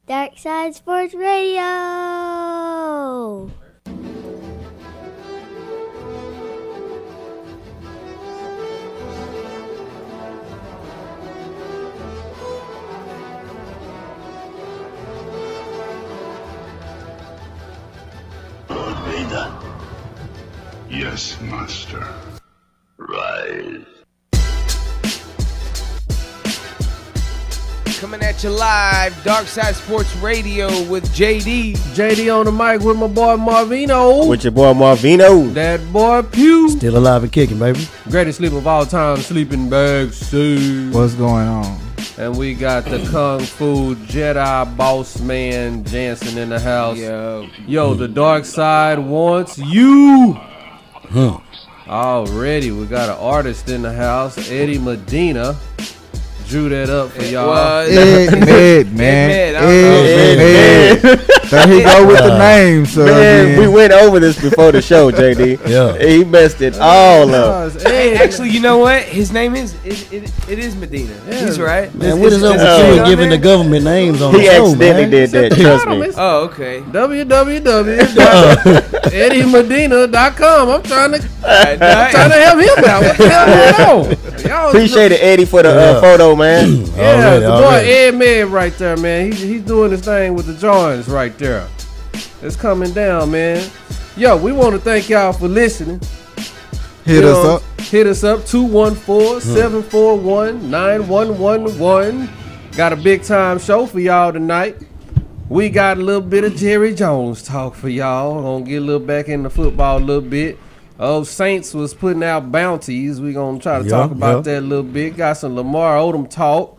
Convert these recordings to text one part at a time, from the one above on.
Dark Side Sports Radio. Lord Vader. Yes, Master. Rise. Coming at you live, Dark Side Sports Radio with JD. JD on the mic with my boy Marvino. With your boy Marvino. That boy Pew. Still alive and kicking, baby. Greatest sleep of all time, sleeping bag suit. What's going on? And we got the Kung Fu Jedi boss man Jansen in the house. Yo, the dark side wants you. Already, we got an artist in the house, Eddie Medina. Drew that up for y'all. Ed, man. There he go with the name, sir. Man, we went over this before the show, JD. Yeah. He messed it all up. Hey, actually, you know what? His name is it is Medina. Yeah. He's right. Man, what is up with you and giving the government names on the He show, accidentally man? did that, trust me. Oh, okay. www.eddiemedina.com. I'm trying to help him out. What the hell going on? Y'all Appreciate it, Eddie, for the photo, man. Yeah, the boy Already. Ed Man right there, man. He's doing his thing with the joints right there. It's coming down, man. Yo, we want to thank y'all for listening. Hit us up. Hit us up, 214-741-9111. Got a big time show for y'all tonight. We got a little bit of Jerry Jones talk for y'all. Gonna get a little back in the football a little bit. Saints was putting out bounties. We gonna try to talk about that a little bit. Got some Lamar Odom talk.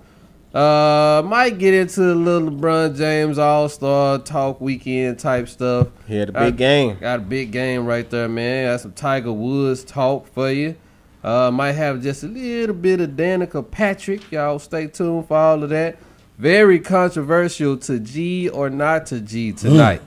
Might get into a little LeBron James All-Star talk weekend type stuff. He had a big game. Got a big game right there, man. Got some Tiger Woods talk for you. Might have just a little bit of Danica Patrick. Y'all stay tuned for all of that. Very controversial to G or not to G tonight.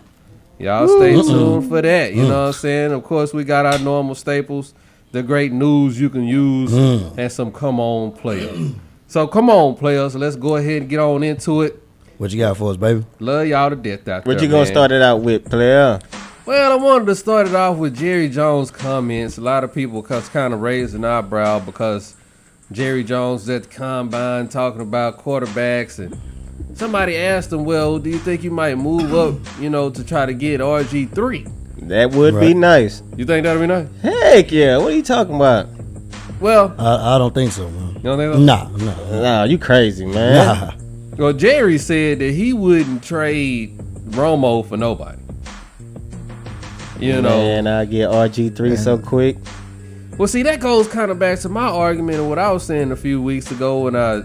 Y'all stay tuned for that. You know what I'm saying? Of course, we got our normal staples, the great news you can use, and some come on players. So come on, players. Let's go ahead and get on into it. What you got for us, baby? Love y'all to death out there, What you gonna man. start it out with, player? Well, I wanted to start it off with Jerry Jones' comments. A lot of people kind of raised an eyebrow because Jerry Jones was at the combine talking about quarterbacks, and somebody asked him, well, do you think you might move up, to try to get RG3? That would be nice. You think that would be nice? Heck yeah. What are you talking about? Well, I don't think so, man. you don't think so? Nah. Nah, you crazy, man. Nah. Well, Jerry said that he wouldn't trade Romo for nobody. Man, I get RG3 so quick. Well, see, that goes kind of back to my argument of what I was saying a few weeks ago when I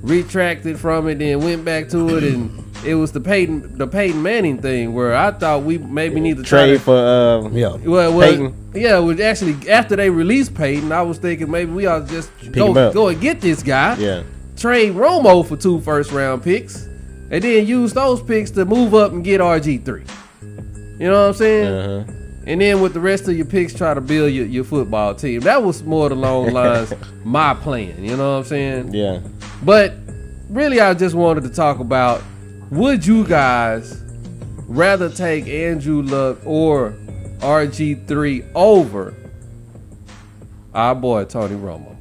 retracted from it and went back to it, and it was the Peyton Manning thing where I thought we maybe need to Trade for Peyton. Yeah, well, actually, after they released Peyton, I was thinking maybe we ought to just him go up. and get this guy. Yeah. Trade Romo for 2 first-round picks, and then use those picks to move up and get RG3. You know what I'm saying? Uh-huh. And then with the rest of your picks, try to build your football team. That was more along the lines my plan. You know what I'm saying? Yeah. But really, I just wanted to talk about, would you guys rather take Andrew Luck or RG3 over our boy Tony Romo?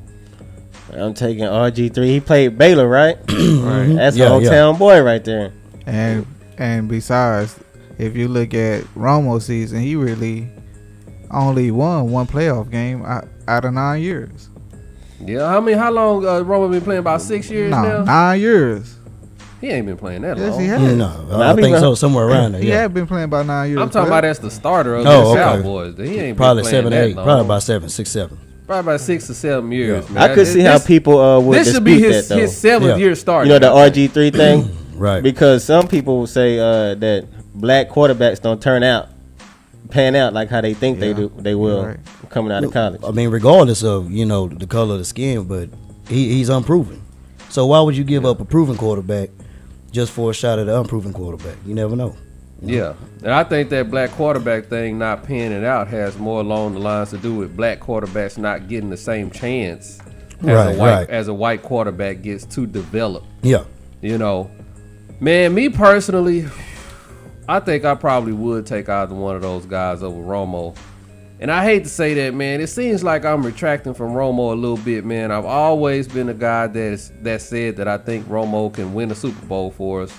I'm taking RG3. He played Baylor, right? Right. That's Yeah, a hometown boy right there. And besides, if you look at Romo's season, he really only won 1 playoff game out of 9 years. Yeah, how long Romo been playing? About 6 years now? 9 years. He ain't been playing that Yes, long. he has. No, I think so. Somewhere around there. He Yeah. had been playing about 9 years. I'm talking about as the starter of Oh, the okay. Cowboys. He ain't Probably been playing 7 or that 8. long. Probably about 6, 7. Probably about 6 or 7 years. Yeah. Man. I could see how people would This should be dispute his that, though. 7th year starting. You know, the RG3 thing? Right. Because some people say that black quarterbacks don't pan out like how they think they will Right. coming out of college. I mean, regardless of, the color of the skin, but he's unproven. So why would you give up a proven quarterback just for a shot at an unproven quarterback? You never know. Yeah, and I think that black quarterback thing not panning out has more along the lines to do with black quarterbacks not getting the same chance as Right. a white quarterback gets to develop. Yeah. You know, Man, me personally, I think I probably would take either one of those guys over Romo. And I hate to say that, man. It seems like I'm retracting from Romo a little bit, man. I've always been a guy that said that I think Romo can win a Super Bowl for us.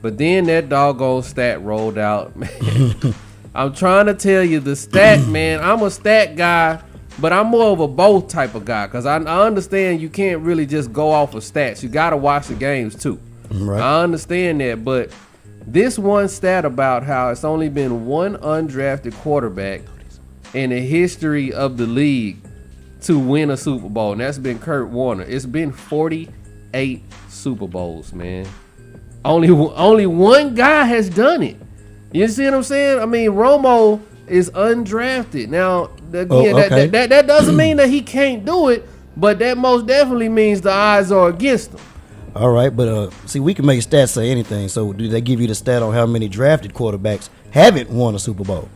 But then that doggone stat rolled out, man. I'm trying to tell you the stat, man. I'm a stat guy, but I'm more of a both type of guy because I understand you can't really just go off of stats. You got to watch the games too. Right. I understand that, but this one stat about how it's only been one undrafted quarterback in the history of the league to win a Super Bowl, and that's been Kurt Warner. It's been 48 Super Bowls, man. Only one guy has done it. You see what I'm saying? I mean, Romo is undrafted. Now, again, okay. that doesn't mean that he can't do it, but that most definitely means the odds are against him. All right, but see, we can make stats say anything. So, do they give you the stat on how many drafted quarterbacks haven't won a Super Bowl?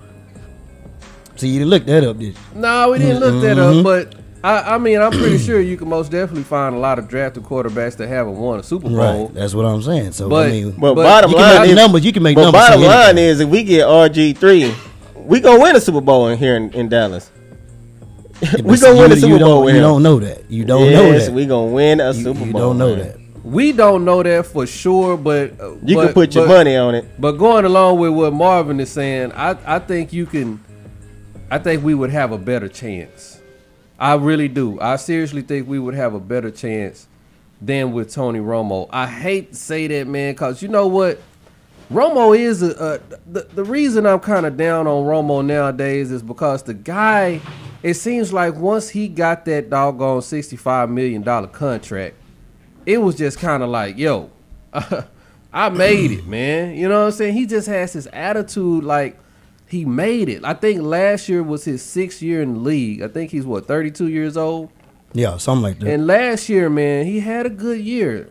See, you didn't look that up, did you? No, we didn't look that up, but I mean, I'm pretty sure you can most definitely find a lot of drafted quarterbacks that haven't won a Super Bowl. Right, that's what I'm saying. So, But- I mean, But But bottom you can line make is numbers. You can make but numbers. bottom say line anything. is if we get RG3, we gonna win a Super Bowl here in Dallas. But we see, gonna win a you Super don't- Bowl with You him. don't know that. You don't know Yes, that. we gonna win a You- Super Bowl. You don't know man. that. We don't know that for sure, but You can put your money on it. But going along with what Marvin is saying, I think you can. I think we would have a better chance. I really do. I seriously think we would have a better chance than with Tony Romo. I hate to say that, man, because you know what? Romo is the reason I'm kind of down on Romo nowadays is because the guy, it seems like once he got that doggone $65 million contract, it was just kind of like, yo, I made it, man. You know what I'm saying? He just has this attitude like he made it. I think last year was his 6th year in the league. I think he's, 32 years old? Yeah, something like that. And last year, man, he had a good year.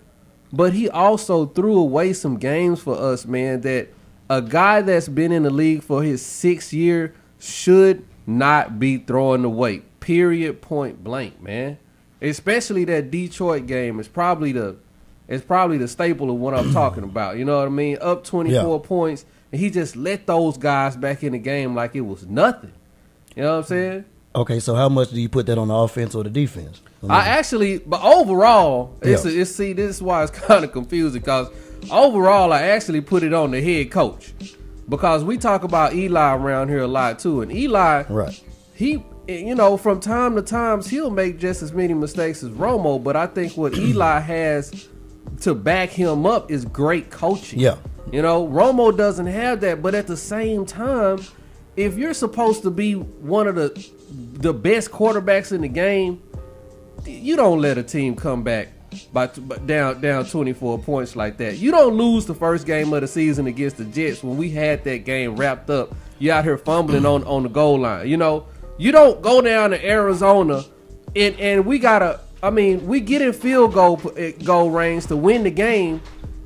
But he also threw away some games for us, man, that a guy that's been in the league for his 6th year should not be throwing away. Period, point blank, man. Especially that Detroit game is probably the staple of what I'm talking about. You know what I mean? Up 24 points, and he just let those guys back in the game like it was nothing. You know what I'm saying? Okay, so how much do you put that on the offense or the defense? But overall, this is why it's kind of confusing because overall, I actually put it on the head coach because we talk about Eli around here a lot too, and Eli, Right. he, from time to time, he'll make just as many mistakes as Romo, but I think what Eli has to back him up is great coaching. Yeah. Romo doesn't have that, but at the same time, if you're supposed to be one of the best quarterbacks in the game, you don't let a team come back by down 24 points like that. You don't lose the first game of the season against the Jets when we had that game wrapped up. You out here fumbling on the goal line. You don't go down to Arizona and we get in field goal range to win the game,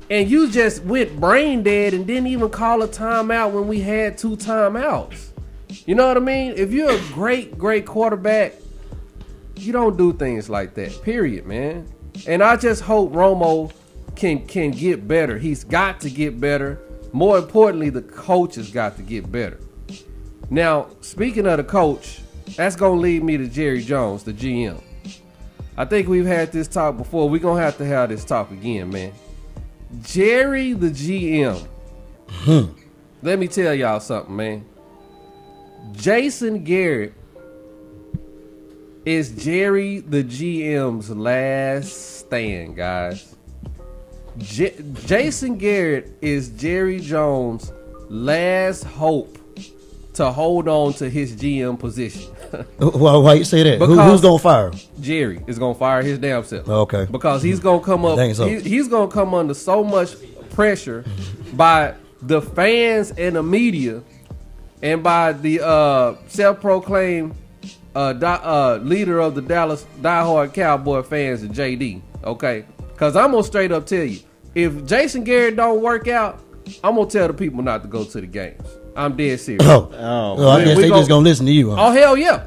and you just went brain dead and didn't even call a timeout when we had 2 timeouts. You know what I mean? If you're a great quarterback, you don't do things like that, period, man. And I just hope Romo can get better. He's got to get better. More importantly, the coach has got to get better. Now, speaking of the coach, that's going to lead me to Jerry Jones, the GM. I think we've had this talk before. We're going to have this talk again, man. Jerry, the GM. Let me tell y'all something, man. Jason Garrett is Jerry the GM's last stand, guys. Jason Garrett is Jerry Jones' last hope to hold on to his GM position. Why you say that? Because Who's gonna fire him? Jerry is gonna fire his damn self. Okay. Because he's gonna come up. Dang, so. He's gonna come under so much pressure by the fans and the media, and by the self-proclaimed leader of the Dallas diehard Cowboy fans, JD. Okay, because I'm gonna straight up tell you, if Jason Garrett don't work out, I'm gonna tell the people not to go to the games. I'm dead serious. I guess they just gonna listen to you. Huh? Oh hell yeah!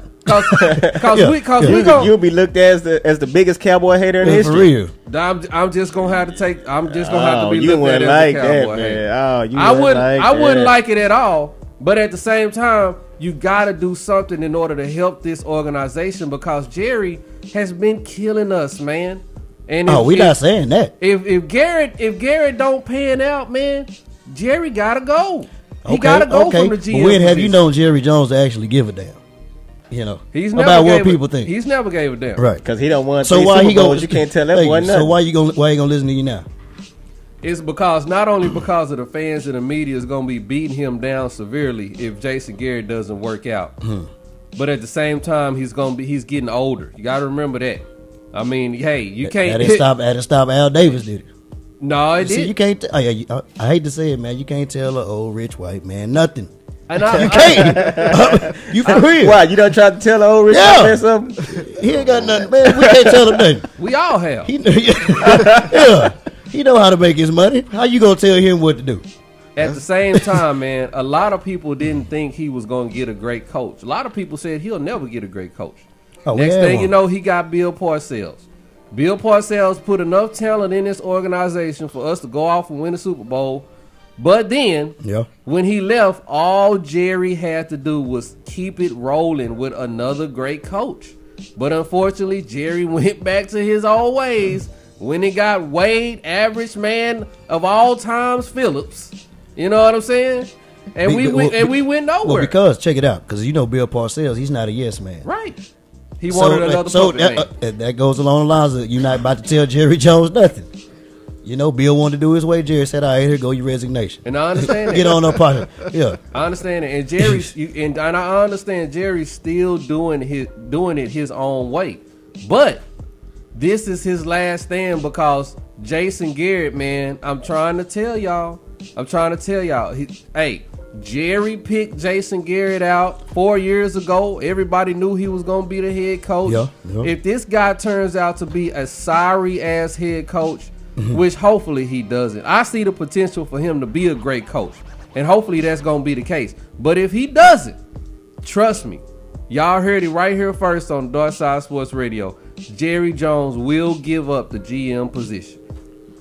Cause we go. You'll be looked at as the biggest Cowboy hater in For history. real. I'm just gonna have to take. I'm just gonna have to be you looked at wouldn't as like a that, Cowboy man. hater. Oh, you I wouldn't. like I wouldn't that. like it at all. But at the same time, you gotta do something in order to help this organization because Jerry has been killing us, man. And We not saying that. If Garrett don't pan out, man, Jerry gotta go. He gotta go from the GM. But when have you position. known Jerry Jones to actually give a damn? You know, He's never about what gave people a, think. He's never gave a damn. Right. Because he don't want So three why Super he gonna? Bowls. You can't tell that Thank boy you. nothing. So why he gonna listen to you now? It's because not only because of the fans and the media is going to be beating him down severely if Jason Garrett doesn't work out, but at the same time he's getting older. You got to remember that. I mean, hey, you can't. That didn't stop Al Davis, did it? No, it See, did. you can't. I hate to say it, man. You can't tell an old rich white man nothing. And You can't. You for real? Why you don't try to tell the old rich Yeah. man something? He ain't got nothing, man. We can't tell him nothing. we all have. Yeah, he know how to make his money. How you gonna tell him what to do? At the same time, man, a lot of people didn't think he was going to get a great coach. A lot of people said he'll never get a great coach. Oh, we Next had thing you one. know, he got Bill Parcells. Bill Parcells put enough talent in this organization for us to go off and win the Super Bowl. But then, Yeah. when he left, all Jerry had to do was keep it rolling with another great coach. But unfortunately, Jerry went back to his old ways when he got Wade, average man of all times, Phillips. You know what I'm saying? And we went nowhere. Well, because check it out, because you know Bill Parcells, he's not a yes man. Right. He wanted another puppet man. that goes along the lines of you're not about to tell Jerry Jones nothing. You know, Bill wanted to do his way. Jerry said, "All right, here go your resignation." And I understand that. Get on up pocket. Yeah. I understand it. And Jerry's and I understand Jerry's still doing it his own way. But this is his last stand because Jason Garrett, man, I'm trying to tell y'all. Hey, Jerry picked Jason Garrett out 4 years ago. Everybody knew he was going to be the head coach. Yeah. If this guy turns out to be a sorry ass head coach, which hopefully he doesn't, I see the potential for him to be a great coach. And hopefully that's going to be the case. But if he doesn't, trust me, y'all heard it right here first on Dark Side Sports Radio. Jerry Jones will give up the GM position.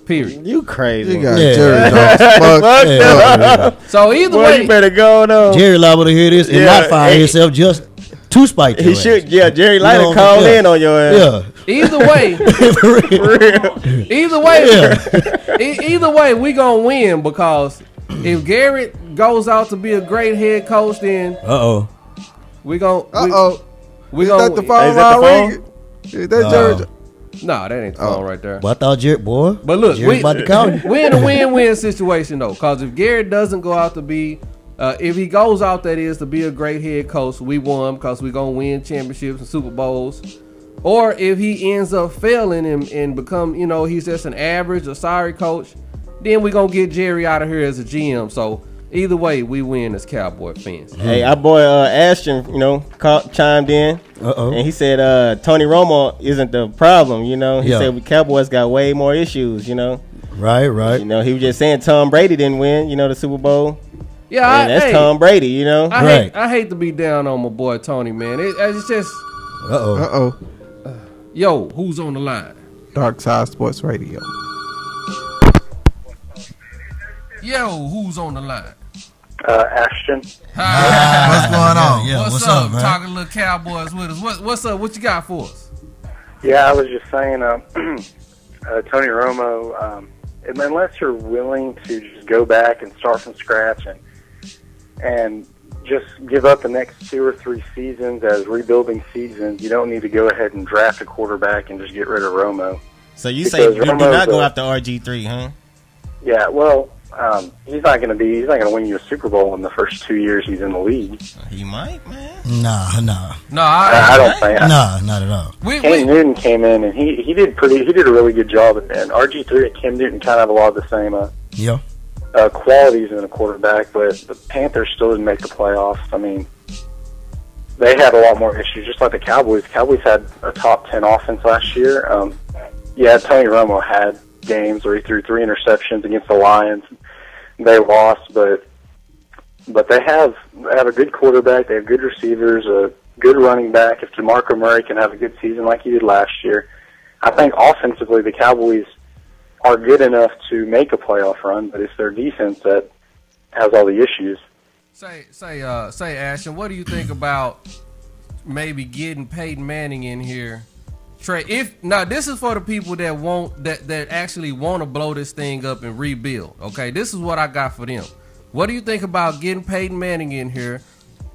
Period. You crazy. You got Yeah. Jerry Jones. Fuck. Yeah. So either Boy, way, you better go though. Jerry liable to hear this and Yeah, not fire hey. himself just to spite He your should. ass. Yeah, Jerry You Lighter know, call yeah. in on your ass. Yeah. either way, either way, we gonna win because if Garrett goes out to be a great head coach, then we gonna we Is gonna that the phone Is that the line ringing? Is that Jerry? Nah, that ain't the phone right there. But I thought Jerry, boy. But look, Jerry about to call you. we're in a win-win situation though, because if Garrett doesn't go out to be, if he goes out, that is to be a great head coach, we won because we're gonna win championships and Super Bowls. Or if he ends up failing and become, he's just an average or sorry coach, then we're gonna get Jerry out of here as a GM. So either way, we win as Cowboy fans. Hey, our boy Ashton, chimed in, and he said Tony Romo isn't the problem. He said we Cowboys got way more issues. Right. He was just saying Tom Brady didn't win. The Super Bowl. Yeah, And that's hey, Tom Brady. I hate to be down on my boy Tony, man. It's just, yo, who's on the line? Dark Side Sports Radio. Yo, who's on the line? Ashton. Hi. What's going on? Yeah, what's up, up? man? Talking little Cowboys with us. What's up? What you got for us? Yeah, I was just saying, Tony Romo, unless you're willing to just go back and start from scratch and just give up the next 2 or 3 seasons as rebuilding seasons, you don't need to go ahead and draft a quarterback and just get rid of Romo. So you say you do Romo's not go after RG3, huh? Yeah, well, he's not going to win you a Super Bowl in the first 2 years he's in the league. He might, man. Nah. No, I don't think. Nah, not at all. Cam Newton came in and he did a really good job, and RG3 and Cam Newton kind of have a lot of the same qualities in a quarterback, but the Panthers still didn't make the playoffs. I mean, they had a lot more issues, just like the Cowboys. Cowboys had a top 10 offense last year. Tony Romo had games where he threw 3 interceptions against the Lions. They lost, but they have a good quarterback. They have good receivers, good running back, if DeMarco Murray can have a good season like he did last year, I think offensively the Cowboys are good enough to make a playoff run, but it's their defense that has all the issues. Say, Ashton, what do you think about maybe getting Peyton Manning in here? Now this is for the people that actually want to blow this thing up and rebuild. Okay, this is what I got for them. What do you think about getting Peyton Manning in here,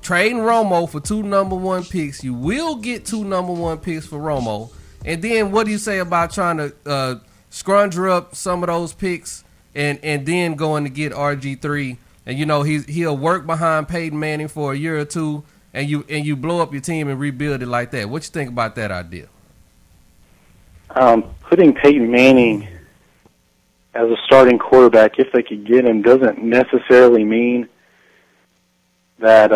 trading Romo for 2 number 1 picks? You will get 2 number 1 picks for Romo, and then what do you say about trying to scrounger up some of those picks and then going to get RG3? And he'll work behind Peyton Manning for a year or two, and you blow up your team and rebuild it like that. What you think about that idea? Putting Peyton Manning as a starting quarterback, if they could get him, doesn't necessarily mean that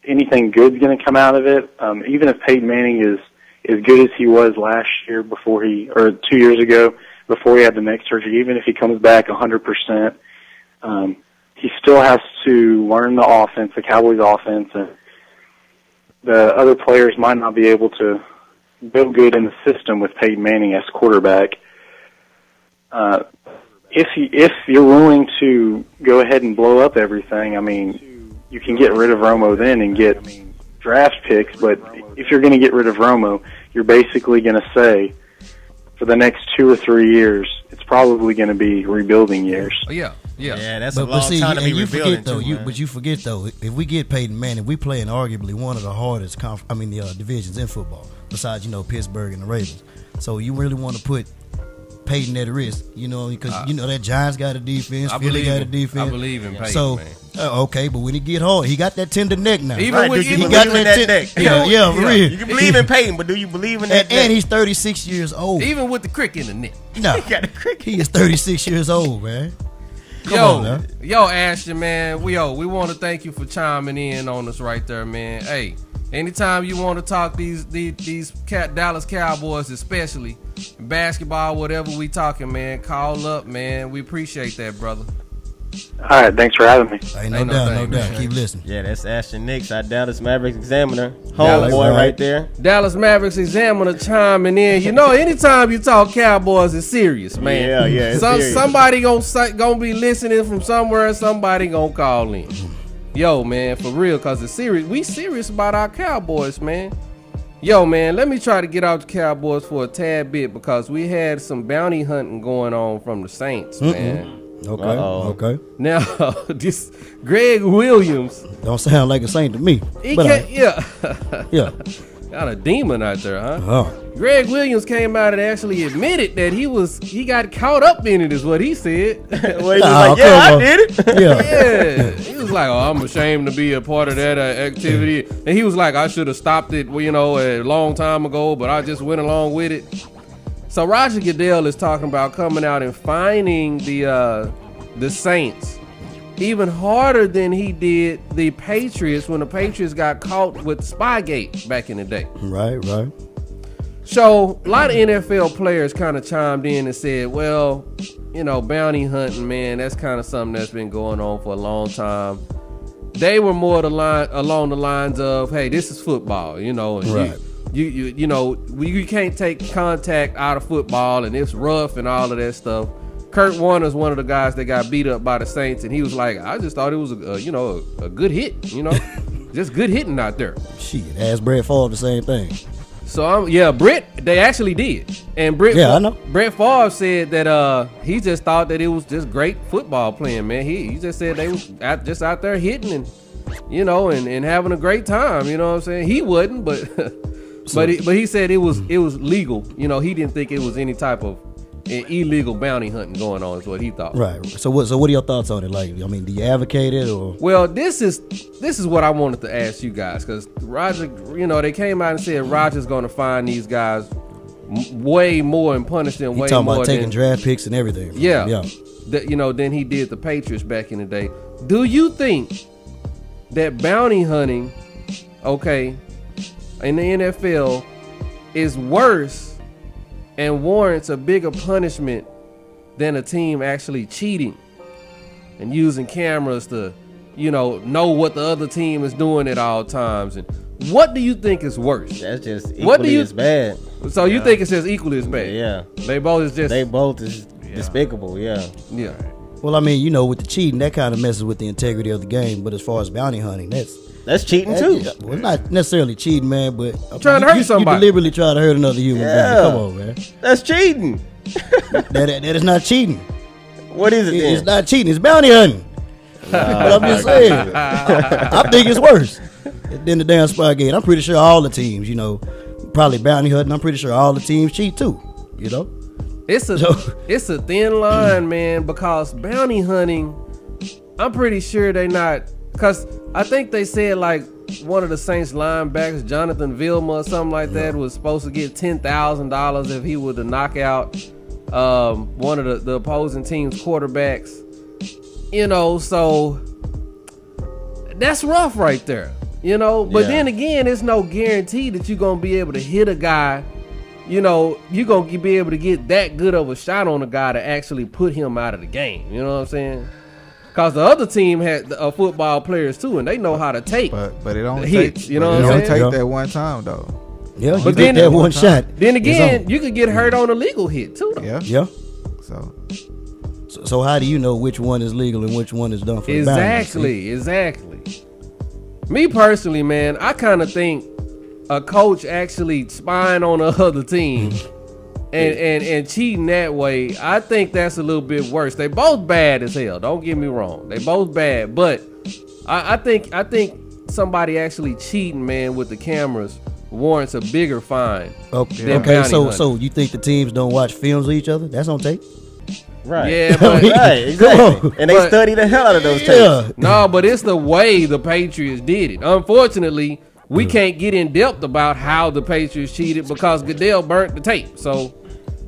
anything good's going to come out of it. Even if Peyton Manning is as good as he was last year or 2 years ago before he had the neck surgery, even if he comes back 100%, he still has to learn the offense, the Cowboys offense, and the other players might not be able to build good in the system with Peyton Manning as quarterback. If you're willing to go ahead and blow up everything, I mean, you can get rid of Romo then and get draft picks, but if you're going to get rid of Romo, you're basically going to say for the next 2 or 3 years, it's probably going to be rebuilding years. Yeah, that's a long time to be rebuilding. But you forget though, if we get Peyton Manning, we play in arguably one of the hardest divisions in football, besides Pittsburgh and the Ravens. So you really want to put Peyton at risk, because that Giants got a defense, Philly got a defense. I believe in Peyton. So okay, but when it get hard, he got that tender neck now. He got that neck. Yeah, for real. You can believe in Peyton, but do you believe in that? And he's 36 years old. Even with the crick in the neck. No, he got the crick. He is 36 years old, man. Come on, yo, Ashton, man, we want to thank you for chiming in on us right there, man. Hey, anytime you want to talk these Dallas Cowboys, especially basketball, whatever we talking, man, call up, man. We appreciate that, brother. All right, thanks for having me. Ain't no doubt. Keep listening. Yeah, that's Ashton Nix, our Dallas Mavericks Examiner, homeboy right there. Dallas Mavericks Examiner chiming in. Anytime you talk Cowboys, it's serious, man. Yeah, it's serious. Somebody gonna be listening from somewhere, and somebody gonna call in. Yo, man, for real, cause it's serious. We serious about our Cowboys, man. Yo, man, let me try to get out the Cowboys for a tad bit because we had some bounty hunting going on from the Saints, man. Okay. Now, this Greg Williams don't sound like a Saint to me. Yeah. Yeah. Got a demon out there, huh? Greg Williams came out and actually admitted that he got caught up in it, is what he said. Well, he was like, I did it. Yeah. He was like, I'm ashamed to be a part of that activity. And he was like, I should have stopped it, a long time ago, but I just went along with it. So Roger Goodell is talking about coming out and fining the Saints even harder than he did the Patriots when the Patriots got caught with Spygate back in the day. Right. So a lot of NFL players kind of chimed in and said, well, bounty hunting, man, that's kind of something that's been going on for a long time. They were more along the lines of, hey, this is football, and right. You can't take contact out of football, and it's rough and all of that stuff. Kurt Warner's one of the guys that got beat up by the Saints, and he was like, I just thought it was a good hit, just good hitting out there. Shit, ask Brett Favre the same thing. So they actually did, and I know. Brett Favre said that he just thought that it was just great football playing, man. He just said they was just out there hitting and and having a great time. You know what I'm saying? He wasn't, but. But he said it was legal. He didn't think it was any type of illegal bounty hunting going on. Is what he thought. Right. So what are your thoughts on it? Like, do you advocate it or? Well, this is what I wanted to ask you guys, because Roger, they came out and said Roger's going to find these guys way more and punish them way more. Talking about taking draft picks and everything. Yeah. Than he did the Patriots back in the day. Do you think that bounty hunting, in the NFL is worse and warrants a bigger punishment than a team actually cheating and using cameras to, know what the other team is doing at all times and What do you think is worse? That's just equally as bad. So you think it's just equally as bad? Yeah. They both is despicable. Yeah. Yeah. Well, I mean, you know, with the cheating, that kind of messes with the integrity of the game. But as far as bounty hunting, that's cheating too. Well, not necessarily cheating, man, but trying to hurt somebody. You deliberately try to hurt another human being. Come on, man. That's cheating. that is not cheating. What is it then? It's not cheating. It's bounty hunting. But I'm just saying. I think it's worse than the damn Spygate. I'm pretty sure all the teams, you know, probably bounty hunting. I'm pretty sure all the teams cheat too. You know. It's a thin line, man, because bounty hunting, I'm pretty sure they not, because I think they said like one of the Saints linebackers, Jonathan Vilma or something like that, was supposed to get $10,000 if he were to knock out one of the opposing team's quarterbacks. You know, so that's rough right there. You know, but then again, it's no guarantee that you're going to be able to hit a guy. You know, you're going to be able to get that good of a shot on a guy to actually put him out of the game. You know what I'm saying? Because the other team had football players too, and they know how to take but it only hits. Takes, you know what I'm saying? It don't take that one time, though. Yeah, but then that one shot. Then again, you could get hurt on a legal hit too, though. Yeah. So how do you know which one is legal and which one is done for Exactly. Me personally, man, I kind of think a coach actually spying on the other team and cheating that way, I think that's a little bit worse. They both bad as hell. Don't get me wrong. They both bad, but I think somebody actually cheating, man, with the cameras warrants a bigger fine. Okay. So you think the teams don't watch films of each other? That's on tape. Right. Yeah, but right, exactly. And they study the hell out of those tapes. No, but it's the way the Patriots did it. Unfortunately, we can't get in depth about how the Patriots cheated because Goodell burnt the tape. So,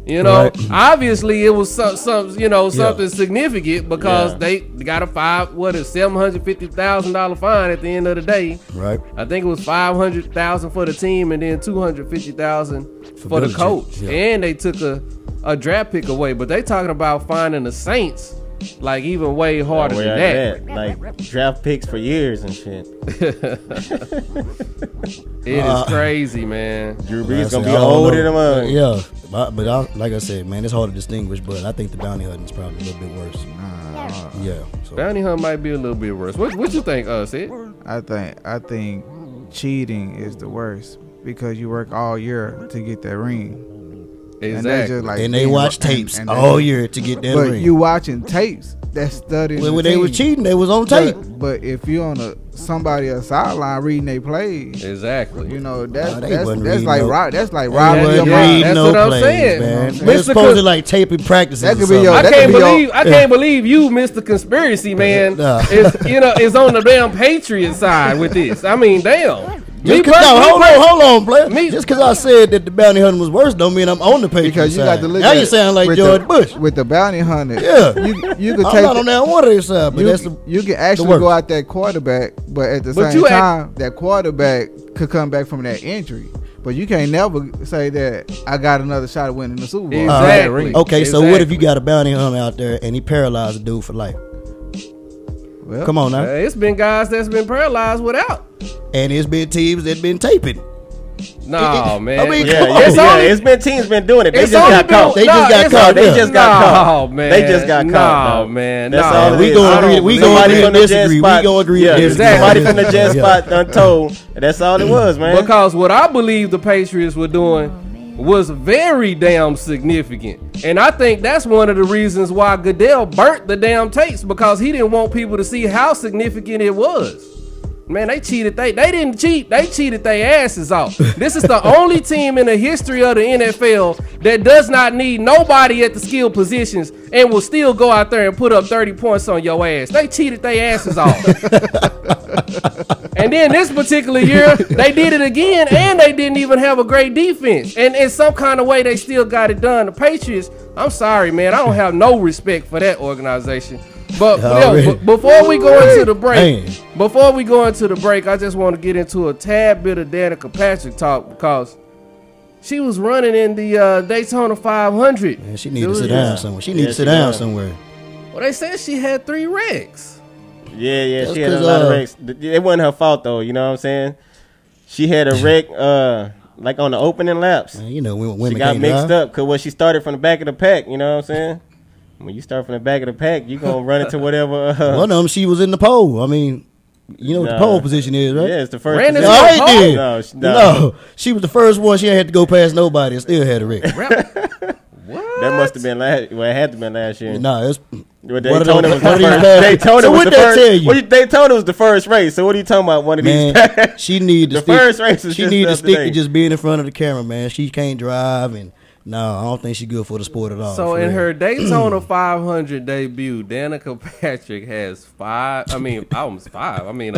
you know, obviously it was something significant because they got a $750,000 fine at the end of the day. Right. I think it was $500,000 for the team and then $250,000 for the coach. Yeah. And they took a draft pick away, but they talking about finding the Saints like even way harder than that. Like draft picks for years and shit. It is crazy, man. Drew Brees gonna be old in them. Yeah, but like I said, man, it's hard to distinguish. But I think the bounty hunting is probably a little bit worse. So. Bounty hunt might be a little bit worse. What you think, Sid? I think cheating is the worst because you work all year to get that ring. Exactly. And they watch tapes all year to get that ring. But you watching tapes, that's studying. When they were cheating, they was on tape. But if you on somebody a sideline reading their plays, exactly. You know that's like robbing your mind. That's what I'm saying, man. They're supposed to like taping practices. That could be I can't believe you, Mr. Conspiracy Man, is on the damn Patriot side with this. I mean, damn. Hold on, Blair. Just because I said that the bounty hunting was worse, don't mean I'm on the Patriot because you side. got to look. Now you sound like George Bush with the bounty hunter. Yeah, you could I'm take not on that one of their side, but you can actually go out that quarterback, but at the same time, that quarterback could come back from that injury. But you can't never say that I got another shot at winning the Super Bowl. Exactly. Okay, so what if you got a bounty hunter out there and he paralyzed a dude for life? Well, come on now. It's been guys that's been paralyzed without. And it's been teams that been taping. No, man. I mean, it's been teams been doing it. They just got caught. They just got caught. Man. They just got caught. No, man. That's all. We gonna agree to disagree. We gonna agree to disagree. Somebody from the jet spot done told. That's all it was, man. Because what I believe the Patriots were doing was very damn significant. And I think that's one of the reasons why Goodell burnt the damn tapes, because he didn't want people to see how significant it was. Man, they cheated. They didn't cheat. They cheated their asses off. This is the only team in the history of the NFL that does not need nobody at the skill positions and will still go out there and put up 30 points on your ass. They cheated their asses off. And then this particular year, they did it again, and they didn't even have a great defense. And in some kind of way, they still got it done. The Patriots, I'm sorry, man. I don't have no respect for that organization. But before we go into the break, I just want to get into a tad bit of Danica Patrick talk, because she was running in the Daytona 500. Man, she needs to sit down somewhere. She needs to sit down somewhere. Well, they said she had 3 wrecks. Yeah, she had a lot of wrecks. It wasn't her fault, though, you know what I'm saying? She had a wreck, like on the opening laps. Man, you know, women she got mixed up because she started from the back of the pack. You know what I'm saying? When you start from the back of the pack, you gonna run into whatever. One of them, she was in the pole. I mean, you know what the pole position is, right? Yeah, it's the first. No, she was the first one. She ain't had to go past nobody and still had a wreck. What? That must have been last. Well, it had to have been last year. No, it's Daytona was the first. Daytona was the first. Daytona was the first race. So what are you talking about? One of these? She need to the first race. She need to stick to just being in front of the camera, man. She can't drive, and no, I don't think she's good for the sport at all. So in her Daytona 500 debut, Danica Patrick has 5. I mean, almost 5. I mean,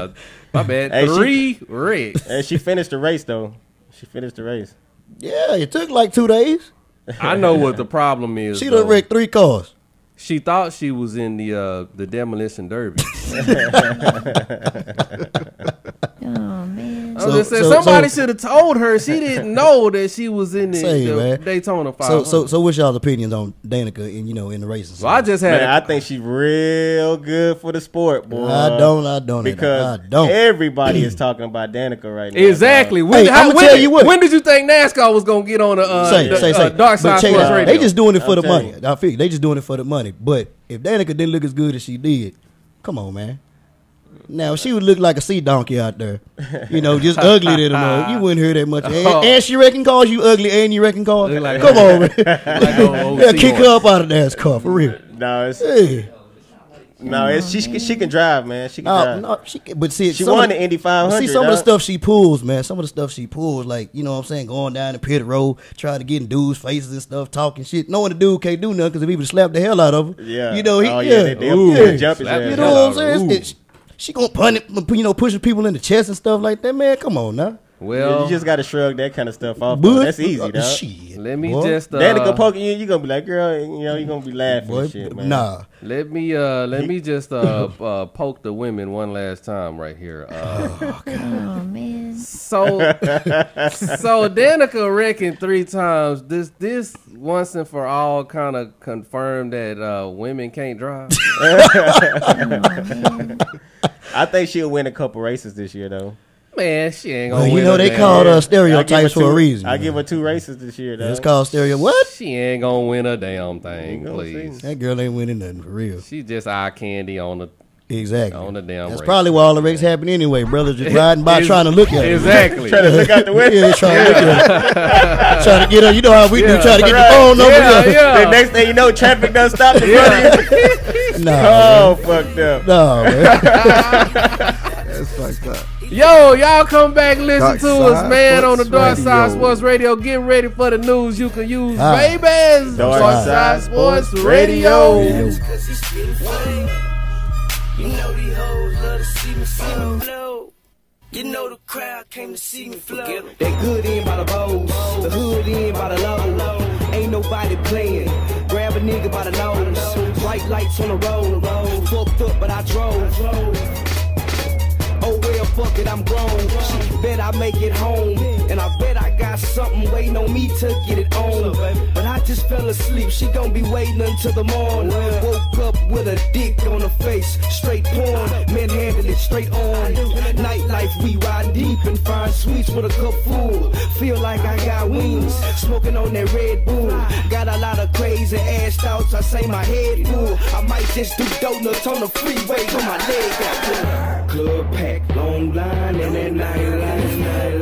my bad, 3 wrecks. And she finished the race though. She finished the race. Yeah, it took like 2 days. I know what the problem is. She done wrecked 3 cars. She thought she was in the demolition derby. Oh man! I'm just saying, somebody should have told her. She didn't know that she was in the Daytona 500. So what's y'all's opinions on Danica and in the races? Well, I just had. I think she's real good for the sport, boy. I don't. Because everybody is talking about Danica right now. Exactly. I'm gonna tell you what. When did you think NASCAR was gonna get on the Dark Side Sports Radio? They just doing it for the money. I figure they just doing it for the money. But if Danica didn't look as good as she did, come on, man. Now, she would look like a sea donkey out there. Just ugly to them. You wouldn't hear that much. And she wrecking cars, you ugly, and you wrecking cars. Like come on, man. Kick her up out of NASCAR, for real. She can drive, man. She can drive. But see, she won the Indy 500. See, some of the stuff she pulls, man. Some of the stuff she pulls, like, you know what I'm saying, going down the pit road, trying to get in dudes' faces and stuff, talking shit. Knowing the dude can't do nothing because if he would slap the hell out of her. Yeah. They'll jump his ass. You know what I'm saying? She gonna pushing people in the chest and stuff like that, man. Come on now. Well, you just gotta shrug that kind of stuff off. That's easy, dog. Shit. Let me just Danica poking you gonna be like, girl, you gonna be laughing and shit, man. Nah. Let me just poke the women one last time right here. Oh man. So Danica wrecking 3 times. This once and for all kind of confirmed that women can't drive. I think she'll win a couple races this year though. Man, she ain't gonna win. They called stereotypes for a reason. I give her 2 races this year though. It's called What? She ain't gonna win a damn thing, please. That girl ain't winning nothing for real. She just eye candy on the on the damn That's race. Probably why all the wrecks happen anyway. Brothers just riding by trying to look at her. Exactly. Trying to look out the window. Yeah, trying to look at her. Trying to get her. You know how we do. Trying to get the phone over there. Yeah. The next thing you know, traffic done stopped in front of you. Nah, fucked up. No, man. That's fucked up. Yo, y'all come back and listen to us, man, on the Dark Side Sports Radio. Get ready for the news you can use, babies. Dark Side Sports Radio. You know these hoes love to see me flow. You know the crowd came to see me flow. That good end by the bows, the hood end by the low. Ain't nobody playing. Grab a nigga by the nose. Bright lights on the road. Fucked up, but I drove. Oh well, fuck it, I'm grown. Bet I make it home. And I bet I got something waiting on me to get it on. But I just fell asleep, she gon' be waiting until the morning. Woke up with a dick on her face, straight porn, manhandling it straight on. Nightlife, we ride deep and find sweets with a cup full. Feel like I got wings, smoking on that Red Bull. Got a lot of crazy ass thoughts, I say my head full. I might just do donuts on the freeway when my leg got full. Club pack, long line, and that nightlife.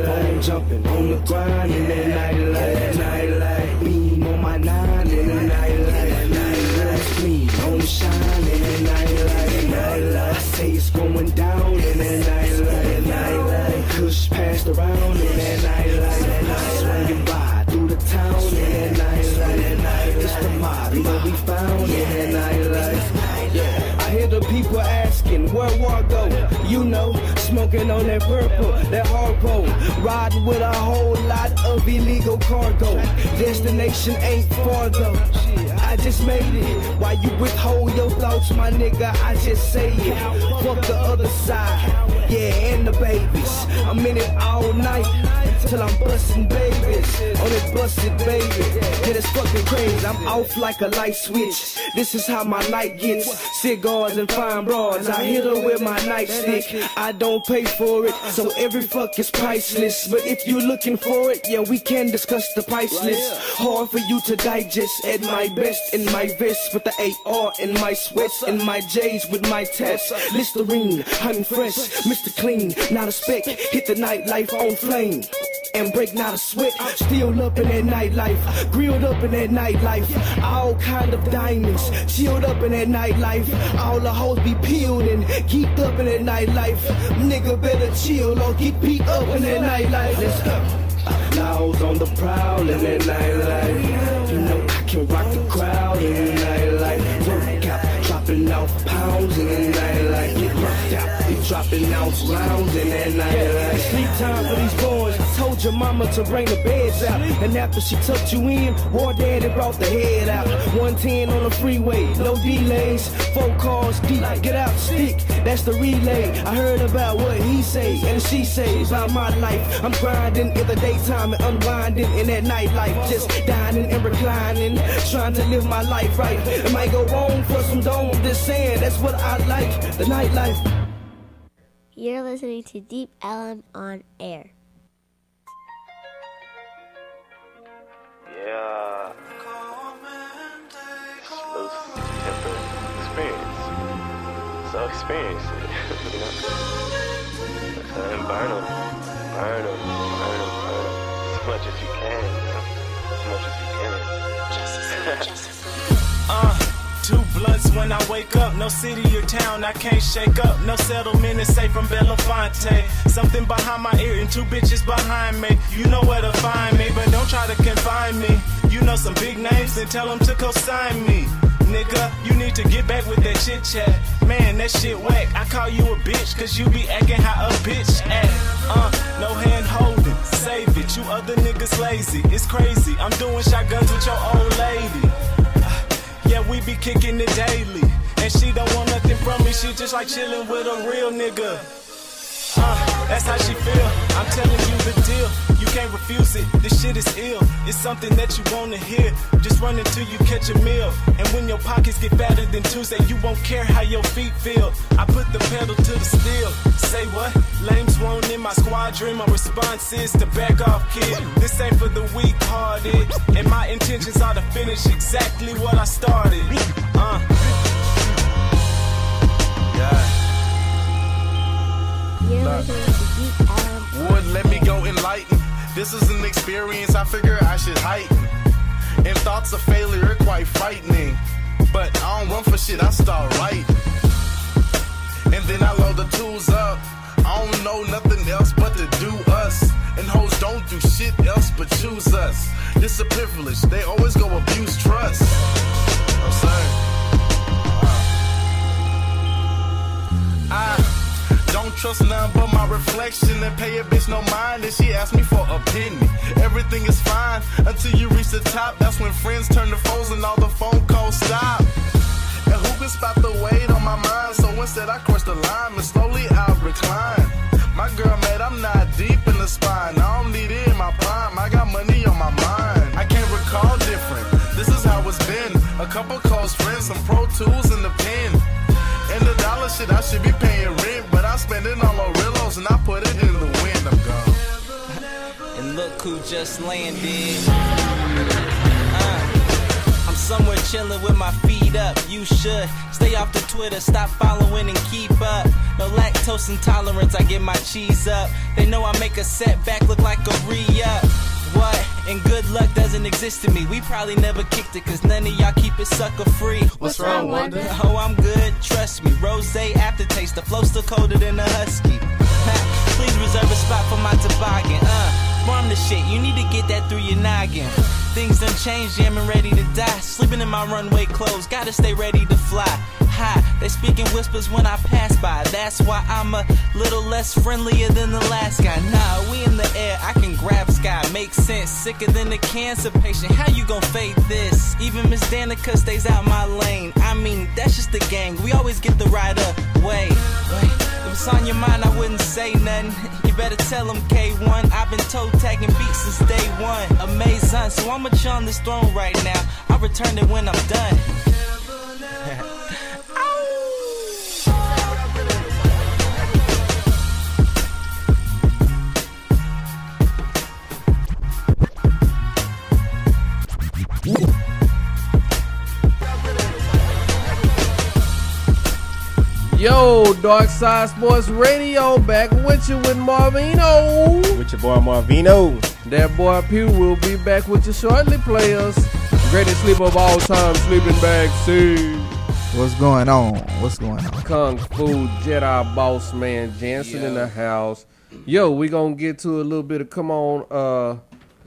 Phone jumping on the grind, and that nightlife. Beam on my 9, and that nightlife. Clean on the shine, and that nightlife. I say it's going down, and that nightlife. Kush passed around, and that nightlife. Swinging by through the town, and that nightlife. It's the mob, where we found, and that nightlife. I hear the people asking, where war go? You know, smoking on that purple, that hardcore. Riding with a whole lot of illegal cargo. Destination ain't far though. I just made it. Why you withhold your thoughts, my nigga? I just say it. Fuck the other side. Yeah, and the babies. I'm in it all night. till I'm busting babies. On it busted baby. Yeah, it's fucking crazy. I'm off like a light switch. This is how my night gets. Cigars and fine broads. I hit her with my nightstick. I don't pay for it, so every fuck is priceless. But if you're looking for it, yeah, we can discuss the price list. Hard for you to digest. At my best in my vest with the AR in my sweats and my J's with my tests. Listerine, I'm fresh, Mr. Clean, not a speck. Hit the nightlife on flame and break not a sweat. Still up in that nightlife, grilled up in that nightlife. All kind of diamonds, chilled up in that nightlife. All the hoes be peeled and geeked up in that nightlife. Nigga better chill or get beat up in that nightlife. Let's go. Loud on the prowl in that nightlife. You know I can rock the crowd in the nightlife. Work out, dropping off pounds in the nightlife. Get worked out, be dropping off rounds in that nightlife. It's sleep time for these boys. Told your mama to bring the beds out, and after she tucked you in, war daddy brought the head out. 110 on the freeway, no delays. 4 cars deep, get out the stick. That's the relay. I heard about what he say and she say about my life. I'm grinding in the daytime and unwinding in that nightlife. Just dining and reclining, trying to live my life right. It might go wrong for some dome, just saying that's what I like, the nightlife. You're listening to Deep Ellum on air. Yeah. Slow temper experience. So experience it, you know. And burn them. As much as you can, you know? As much as you can. 2 blunts when I wake up. No city or town I can't shake up. No settlement is safe from Belafonte. Something behind my ear and 2 bitches behind me. You know where to find me, but don't try to confine me. You know some big names, then tell them to co-sign me. Nigga, you need to get back with that chit chat. Man, that shit whack. I call you a bitch, cause you be acting how a bitch act. No hand holding, save it. You other niggas lazy, it's crazy. I'm doing shotguns with your old lady. Yeah, we be kicking it daily. And she don't want nothing from me, she just like chilling with a real nigga. That's how she feel, I'm telling you the deal. You can't refuse it, this shit is ill. It's something that you wanna hear. Just run until you catch a meal. And when your pockets get fatter than Tuesday, you won't care how your feet feel. I put the pedal to the steel. Say what? Lames won't in my squadron. My response is to back off, kid. This ain't for the weak-hearted. And my intentions are to finish exactly what I started. Would let me go enlighten. This is an experience I figure I should heighten. And thoughts of failure are quite frightening. But I don't run for shit, I start writing. And then I load the tools up. I don't know nothing else but to do us. And hoes don't do shit else but choose us. This a privilege, they always go abuse trust. I'm sorry. I don't trust none but my reflection. And pay a bitch no mind if she asks me for a penny. Everything is fine until you reach the top. That's when friends turn to foes and all the phone calls stop. And who can spot the weight on my mind? So instead I cross the line and slowly I recline. My girl mad, I'm not deep in the spine. I don't need it in my prime, I got money on my mind. I can't recall different, this is how it's been. A couple close friends, some Pro Tools in the pen. And the dollar shit, I should be paying rent. But I spend it on Lorillos and I put it in the wind, I'm gone. And look who just landed. I'm somewhere chilling with my feet up. You should stay off the Twitter, stop following and keep up. No lactose intolerance, I get my cheese up. They know I make a setback look like a re-up. What? And good luck doesn't exist to me. We probably never kicked it, cause none of y'all keep it sucker free. What's wrong, Wonder? Oh, I'm good, trust me. Rosé aftertaste, the flow still colder than a husky. Please reserve a spot for my toboggan. Farm the shit, you need to get that through your noggin. Things done changed, yeah, I'm ready to die. Sleeping in my runway clothes, gotta stay ready to fly. High, they speak in whispers when I pass by. That's why I'm a little less friendlier than the last guy. Nah, we in the air, I can grab sky. Makes sense, sicker than a cancer patient. How you gon' fade this? Even Miss Danica stays out my lane. I mean, that's just the gang, we always get the right up. Wait, if it's what's on your mind, I wouldn't say nothing. You better tell them K1. I've been toe tagging beats since day one. Amazing, so I'm much on this throne right now. I'll return it when I'm done. Yo, Dark Side Sports Radio, back with you with Marvino. With your boy Marvino. That boy Pew will be back with you shortly, players. Greatest sleep of all time, sleeping bag C. What's going on? What's going on? Kung Fu Jedi Boss Man Jansen in the house. Yo, we gonna get to a little bit of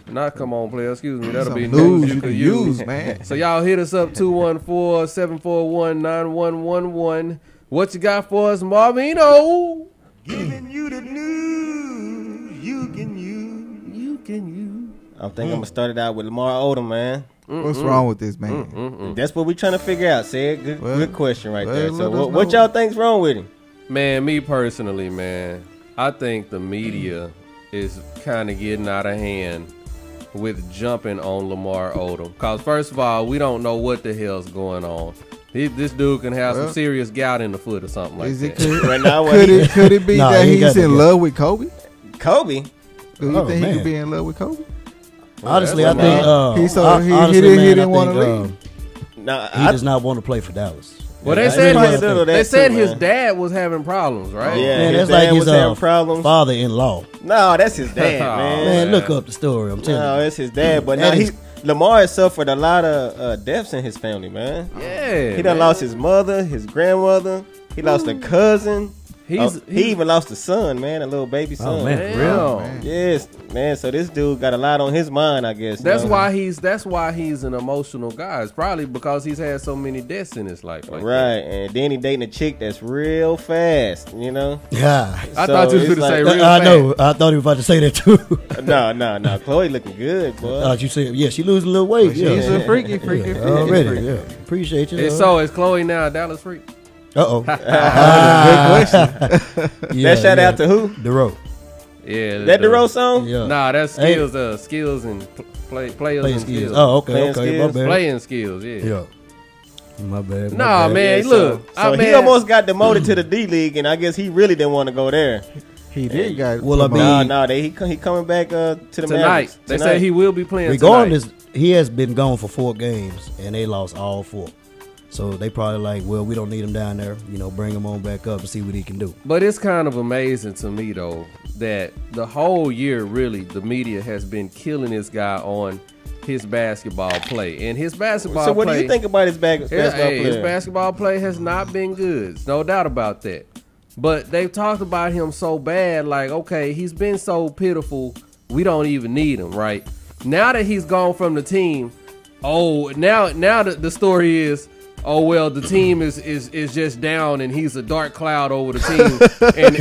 not come on, player. Excuse me. That'll be news you could use, man. So y'all hit us up 214-741-9111. What you got for us, Marvino? Giving you the news. You can use. I think I'm gonna start it out with Lamar Odom, man. What's wrong with this man? That's what we trying to figure out. Said good question right there. So what y'all think's wrong with him? Man, me personally, man, I think the media is kind of getting out of hand with jumping on Lamar Odom. Cause first of all, we don't know what the hell's going on. This dude can have some serious gout in the foot or something like that. Right now, could it be that he's in love with Kobe? Kobe? Do you think he could be in love with Kobe? Honestly, I think he didn't want to leave. He does not want to play for Dallas. Well, they said his dad was having problems, right? Yeah, man, that's like his father-in-law. No, that's his dad, man. Man, look up the story. I'm telling you. No, that's his dad, but now Lamar has suffered a lot of deaths in his family, man. Yeah, he done lost his mother, his grandmother. He lost a cousin. He even lost a son, man, a little baby son. Oh, man, for real? Man. Yes, man. So this dude got a lot on his mind, I guess. That's why he's an emotional guy. It's probably because he's had so many deaths in his life. Like right, and then he dating a chick that's real fast, you know? Yeah. I thought you was going to say real fast. I know. I thought he was about to say that, too. No. Chloe looking good, boy. You said, she losing a little weight. She's a freaky. Already, yeah. Appreciate you. So is Chloe now a Dallas freak? Uh-oh. Good question. That shout out to who? DeRoe. Yeah. That DeRoe song? Yeah. Nah, that's skills, skills and players and skills. Oh, okay. My bad. Playing skills, yeah. My bad. Nah, man, look. He almost got demoted to the D-League, and I guess he really didn't want to go there. He did got he coming back to the tonight. Mavericks. They say he will be playing regardless, tonight. He has been gone for 4 games, and they lost all 4. So they probably like, well, we don't need him down there. Bring him on back up and see what he can do. But it's kind of amazing to me, though, that the whole year, really, the media has been killing this guy on his basketball play. And his basketball play... So what do you think about his basketball play? His basketball play has not been good. No doubt about that. But they've talked about him so bad, like, okay, he's been so pitiful, we don't even need him, right? Now that he's gone from the team, now the story is... Oh well, the team is just down, and he's a dark cloud over the team, and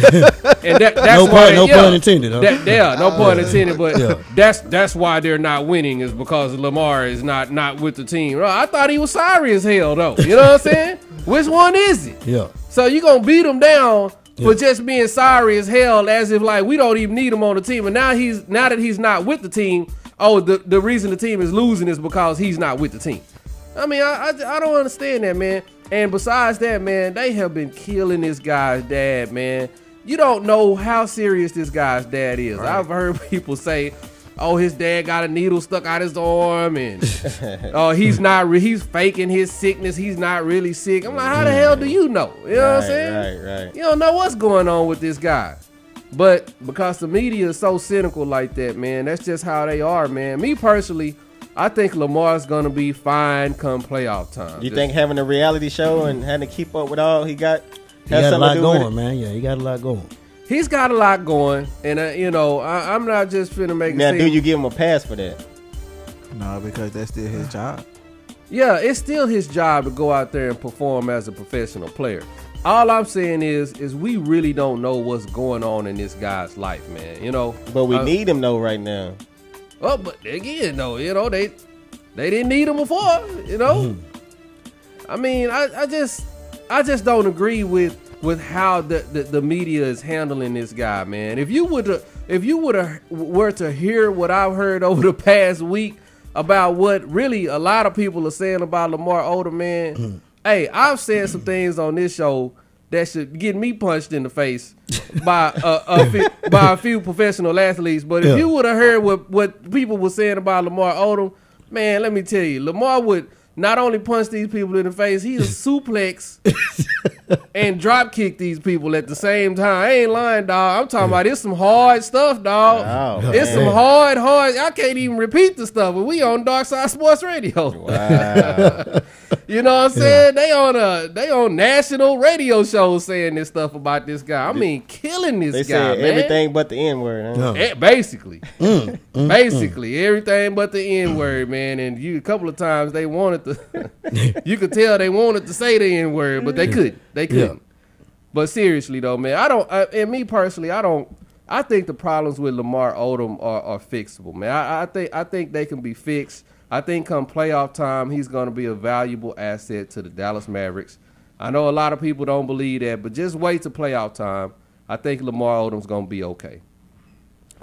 that's no why pun intended. Huh? No pun intended, but that's why they're not winning is because Lamar is not with the team. I thought he was sorry as hell though. You know what I'm saying? Which one is it? Yeah. So you gonna beat him down for just being sorry as hell, as if like we don't even need him on the team, and now that he's not with the team. Oh, the reason the team is losing is because he's not with the team. I mean, I don't understand that, man. And besides that, man, they have been killing this guy's dad, man. You don't know how serious this guy's dad is. Right. I've heard people say, oh, his dad got a needle stuck out his arm, and he's faking his sickness. He's not really sick. I'm like, how the hell do you know? You know what I'm saying? Right. You don't know what's going on with this guy. But because the media is so cynical like that, man, that's just how they are, man. Me personally, I think Lamar's going to be fine come playoff time. You think having a reality show and having to keep up with all he got a lot going, man. Yeah, he got a lot going. He's got a lot going, and I'm not just finna make. Now, do you give him a pass for that? No, because that's still his job. Yeah, it's still his job to go out there and perform as a professional player. All I'm saying is we really don't know what's going on in this guy's life, man. But we need him though right now. Oh, but again, though, they didn't need him before, I mean, I just don't agree with with how the media is handling this guy, man. If you were to hear what I've heard over the past week about what really a lot of people are saying about Lamar Odom, man. Hey, I've said some things on this show that should get me punched in the face by a few professional athletes. But if you would have heard what people were saying about Lamar Odom, man, let me tell you, Lamar would not only punch these people in the face, he'll suplex and drop kick these people at the same time. I ain't lying, dog. I'm talking about it's some hard stuff, dog. Oh, it's some hard. I can't even repeat the stuff, but we on Dark Side Sports Radio. Wow. You know what I'm saying? They on national radio shows saying this stuff about this guy. I mean, killing this guy, man. Everything but the N-word. Huh? Basically. Basically, everything but the N-word, man. And a couple of times they wanted to, you could tell they wanted to say the N-word, but they couldn't. They couldn't. Yeah. But seriously, though, man, and me personally, I think the problems with Lamar Odom are fixable, man. I think they can be fixed. I think come playoff time, he's going to be a valuable asset to the Dallas Mavericks. I know a lot of people don't believe that, but just wait till playoff time. I think Lamar Odom's going to be okay.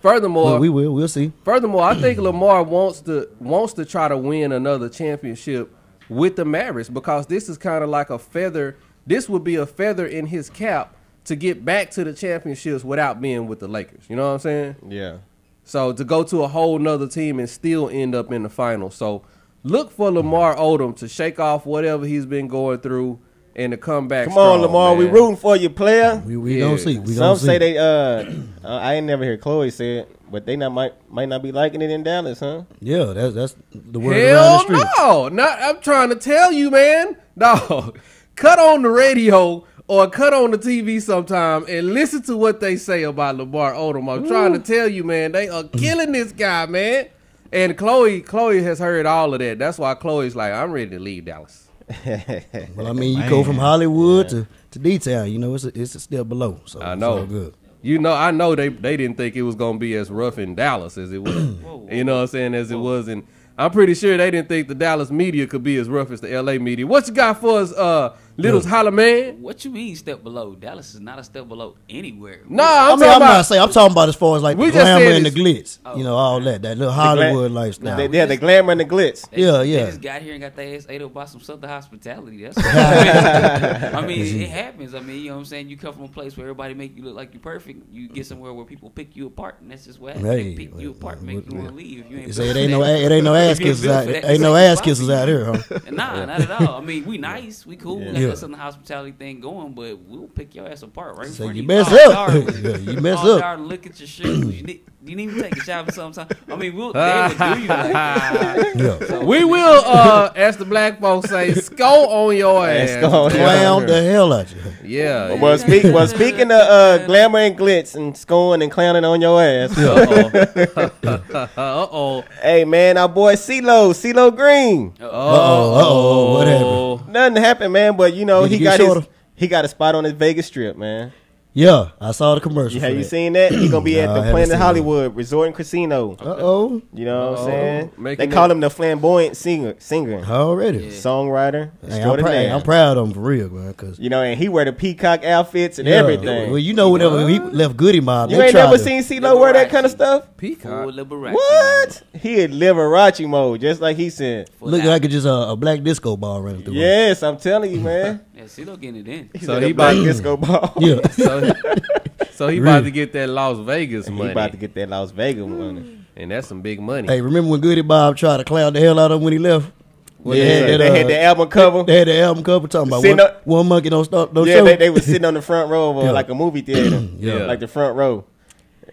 Furthermore, we'll see. Furthermore, I think Lamar wants to try to win another championship with the Mavericks because this is kind of like a feather. This would be a feather in his cap to get back to the championships without being with the Lakers. You know what I'm saying? Yeah. So to go to a whole nother team and still end up in the finals. So look for Lamar Odom to shake off whatever he's been going through and to come back. Come on, Lamar, we rooting for you, player. We don't see. Some say they. I ain't never heard Chloe say it, but they might not be liking it in Dallas, huh? Yeah, that's the word around the street. Hell no, I'm trying to tell you, man. No, cut on the radio. Or cut on the TV sometime and listen to what they say about Lamar Odom. I'm trying to tell you, man, they are killing this guy, man. And Chloe has heard all of that. That's why Chloe's like, I'm ready to leave Dallas. Well, I mean, you go from Hollywood to D-Town. You know, it's a step below. So I know. It's all good. You know, I know they didn't think it was going to be as rough in Dallas as it was. You know what I'm saying? As it was in. I'm pretty sure they didn't think the Dallas media could be as rough as the L.A. media. What you got for us, Little's Holla Man? What you mean step below? Dallas is not a step below anywhere. No, I'm talking about as far as like the glamour and the glitz. You know, all that little Hollywood lifestyle. The glamour and the glitz. They just got here and got their ass ate up by some Southern hospitality. That's what I mean, it happens. I mean, you know what I'm saying? You come from a place where everybody make you look like you're perfect. You get somewhere where people pick you apart, and that's just what happens. They pick you apart, make you want to leave. If you ain't it ain't no ass kisses out. Ain't no ass kisses out here, huh? Nah, not at all. I mean, we nice, we cool. We got some hospitality thing going, but we'll pick your ass apart right in front of you. Mess up. You mess up. Look at your shoes. You didn't even take a shower sometimes. I mean, they would do you like that. So, we will, as the black folks say, score on your ass. Clown the hell out you. Yeah. Well, speaking of glamour and glitz and scoring and clowning on your ass. Uh-oh. Hey, man, our boy CeeLo Green. What happened? Nothing happened, man, but, you know, he got a spot on his Vegas Strip, man. Yeah, I saw the commercial. Have you seen that? He gonna be at the Planet Hollywood Resort and Casino. You know what I'm saying? They call him the flamboyant singer. Already. Songwriter. Hey, I'm proud of him for real, man. Cause you know, and he wear the peacock outfits and everything. Well, you know, whenever he left Goody Mob, you ain't never seen CeeLo wear that kind of stuff. Peacock. What? He in Liberace mode, just like he said. Look like it's just a black disco ball running through. Yes, I'm telling you, man. Yeah, CeeLo getting it in. So he black disco ball. Yeah. So he about to get that Las Vegas money. He about to get that Las Vegas money. And that's some big money. Hey, remember when Goody Bob tried to clown the hell out of him when he left? They had the album cover. They had the album cover talking about one monkey don't stop no show. They was sitting on the front row of like a movie theater. Like the front row.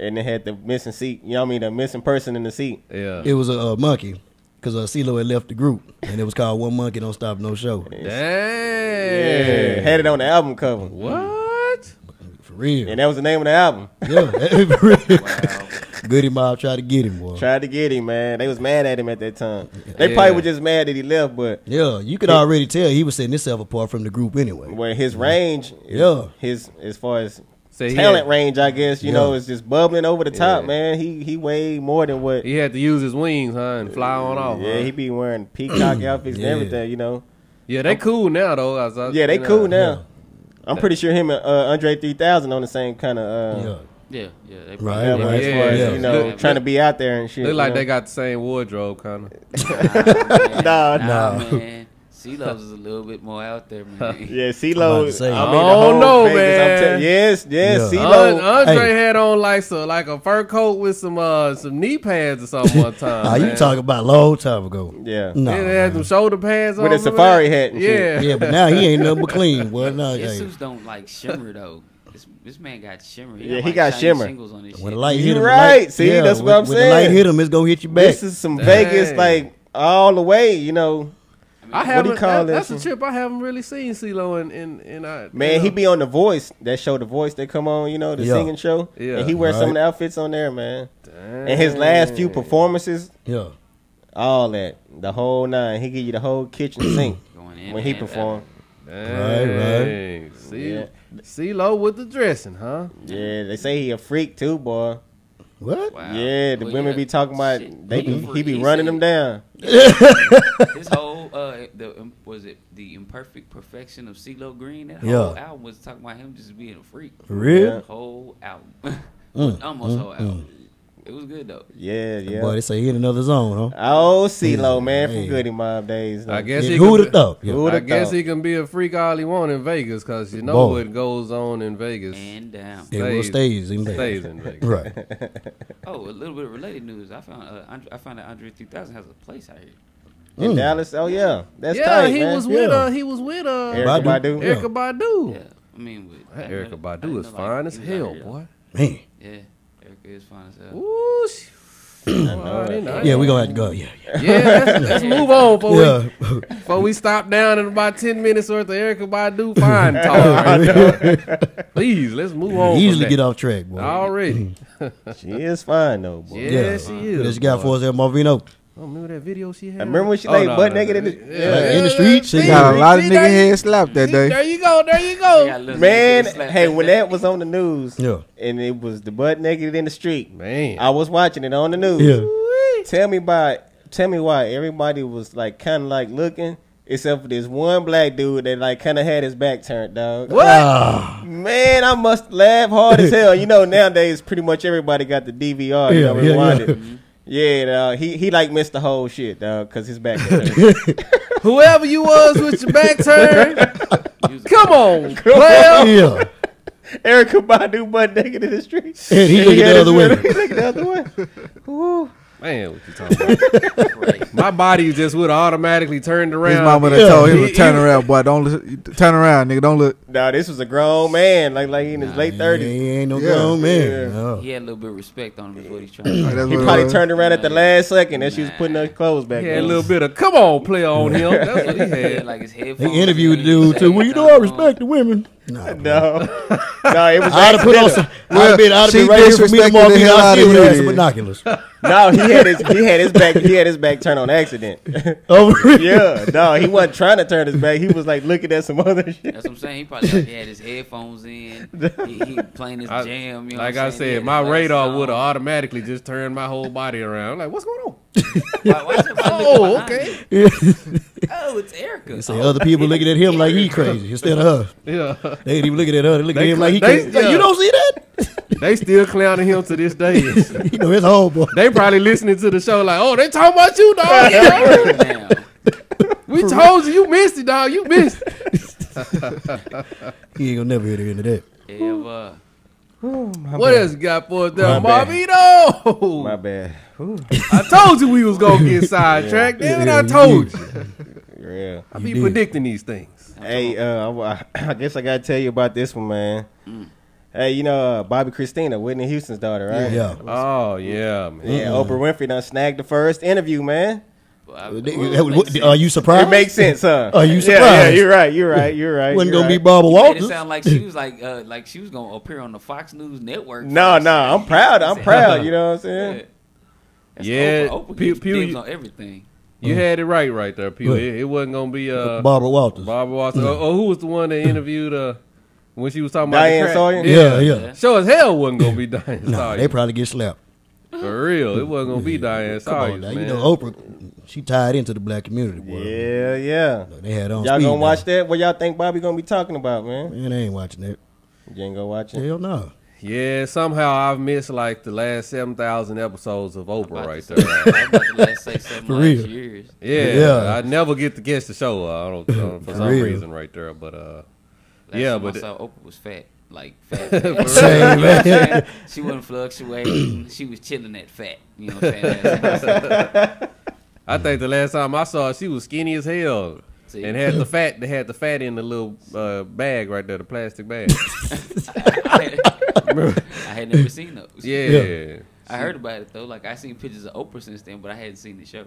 And they had the missing seat. You know what I mean? The missing person in the seat. Yeah. It was a monkey. Because CeeLo had left the group. And it was called One Monkey Don't Stop No Show. Dang. Yeah. Had it on the album cover. What? For real. And that was the name of the album. Yeah. For real. Wow. Goody Mob tried to get him, boy. Tried to get him, man. They was mad at him at that time. They probably were just mad that he left, but... Yeah, you could already tell he was setting himself apart from the group anyway. Well, his range... His, as far as... talent range, I guess, you know, is just bubbling over the top, man. He way more than what he had to use his wings, and fly on off. Yeah, he be wearing peacock outfits and everything, you know. Yeah, they cool now though. They cool now. I'm pretty sure him and Andre 3000 on the same kind of. Yeah. They you know, trying to be out there and shit. Look like they got the same wardrobe, kind of. Nah, man. CeeLo's is a little bit more out there, man. Yeah, CeeLo. I don't know, man. Yes, CeeLo. Andre had on like a fur coat with some knee pads or something one time. You talking about a long time ago? Yeah. No, they had some shoulder pads with a safari hat. And shit. Yeah, but now he ain't nothing but clean. Well, no, his suits don't like shimmer though. This man got shimmer. He got shimmer. On his when the light hit him, you right. See, that's what I'm saying. When the light hit him, it's gonna hit you back. This is some Vegas, like all the way. You know. What do you call that's a trip I haven't really seen CeeLo in man, he be on The Voice, that show The Voice that come on, you know, the singing show. Yeah. And he wears some of the outfits on there, man. Dang. And his last few performances, all that, the whole nine. He give you the whole kitchen sink when he perform. Right. CeeLo with the dressing, huh? Yeah, they say he a freak too, boy. What? Wow. Yeah, the women be talking about he be running them down. His whole was it the Imperfect Perfection of CeeLo Green? That whole album was talking about him just being a freak. For real? The whole album. Almost whole album. It was good though. Yeah. Boy, they say he in another zone, huh? Oh, CeeLo, man, from Goody Mob days. I guess who would have thought? I guess he can be a freak all he want in Vegas, because you know what goes on in Vegas. And down. Stays in Vegas. Right. Oh, a little bit of related news. I found that Andre 3000 has a place out here. In Dallas? Oh yeah. That's tight, he man. was with Erykah Badu. Erykah Badu. Yeah. I mean, Erykah Badu is fine as hell, boy. Man. Yeah. Erykah is fine as hell. Ooh, yeah, we gonna have to go. Yeah. Let's move on before we stop down in about 10 minutes worth of Erykah Badu fine talk. Please, let's move on. Easily get off track, boy. Already. She is fine though, boy. Yeah, she is. What you got for us there, Marvino? I remember that video she had. I remember when she laid butt naked in the street. She got a lot of nigga head slapped that day. There you go. Man, hey, when that was on the news, and it was the butt naked in the street, man, I was watching it on the news. Yeah. Tell me why everybody was like kind of like looking, except for this one black dude that like kind of had his back turned, dog. What? Man, I must laugh hard as hell. You know, nowadays pretty much everybody got the DVR. You know, rewinded. Yeah, dog. He like missed the whole shit, dog, because his back turned. Whoever you was with your back turned, come on, player. Yeah. Erykah Badu butt naked in the street. And he looking the other way. He looking the other way. Woo. Man, what you talking about? My body just would have automatically turned around. His mama that told him to turn around, boy. Don't turn around, nigga. Don't look. No, this was a grown man, like in his late 30s. He ain't no grown man. No. He had a little bit of respect on him before he's trying to. He probably turned around at the last second as she was putting her clothes back. He had a little bit of come on player on him. That's what he had. Like his headphones. He interviewed the dude too. Well, you know I respect the women. No, it was. I'd have put on some. I'd have been right here for me tomorrow. I still would have some binoculars. No, he had his back turned on accident. Oh, yeah. No, he wasn't trying to turn his back. He was like looking at some other shit. That's what I'm saying. He probably had his headphones in. He playing his jam. You know like I said, my radar would have automatically just turned my whole body around. I'm like, what's going on? Oh, okay. Oh, it's Erykah. You say other people looking at him like he crazy instead of her. Yeah. They ain't even looking at her. They looking at him like he crazy. Like, you don't see that? They still clowning him to this day. You know his whole boy. They probably listening to the show like, oh, they talking about you, dog. We told you missed it, dog. You missed it. He ain't gonna never hear the end of that. Ever. What else you got for us there, Marvino? My bad. I told you we was gonna get sidetracked. Damn it, I told you. Yeah. I be predicting these things. Hey, I guess I gotta tell you about this one, man. Hey, you know Bobby Christina, Whitney Houston's daughter, right? Yeah. Oh yeah, man. Yeah, Oprah Winfrey done snagged the first interview, man. Are you surprised? It makes sense, huh? Are you surprised? Yeah, you're right. Wasn't gonna be Barbara Walters. It sounded like she was like she was gonna appear on the Fox News network. No, I'm proud. You know what I'm saying? Yeah, Oprah Pew on everything. You had it right there, Pew. It wasn't gonna be Barbara Walters. Or who was the one that interviewed when she was talking about Diane Sawyer? Yeah. Sure as hell wasn't gonna be Diane Sawyer. They probably get slapped. For real, it wasn't gonna be Diane Sawyer. You know Oprah. she tied into the black community. Boy. Yeah. They had on. Y'all gonna watch that? What y'all think Bobby gonna be talking about, man? Man, I ain't watching that. You ain't gonna watch it? Hell no. Yeah, somehow I've missed like the last 7,000 episodes of Oprah right there. I'm about to last say 7 years. Yeah, I never get to guess the show. I don't for some reason right there, but yeah, but I saw Oprah was fat, like fat. Same, man. She wasn't fluctuating. She was chilling at fat. You know what I'm saying? I think the last time I saw her, she was skinny as hell. And had the fat. They had the fat in the little bag right there, the plastic bag. I had never seen those. Yeah. I heard about it though. Like I seen pictures of Oprah since then, but I hadn't seen the show.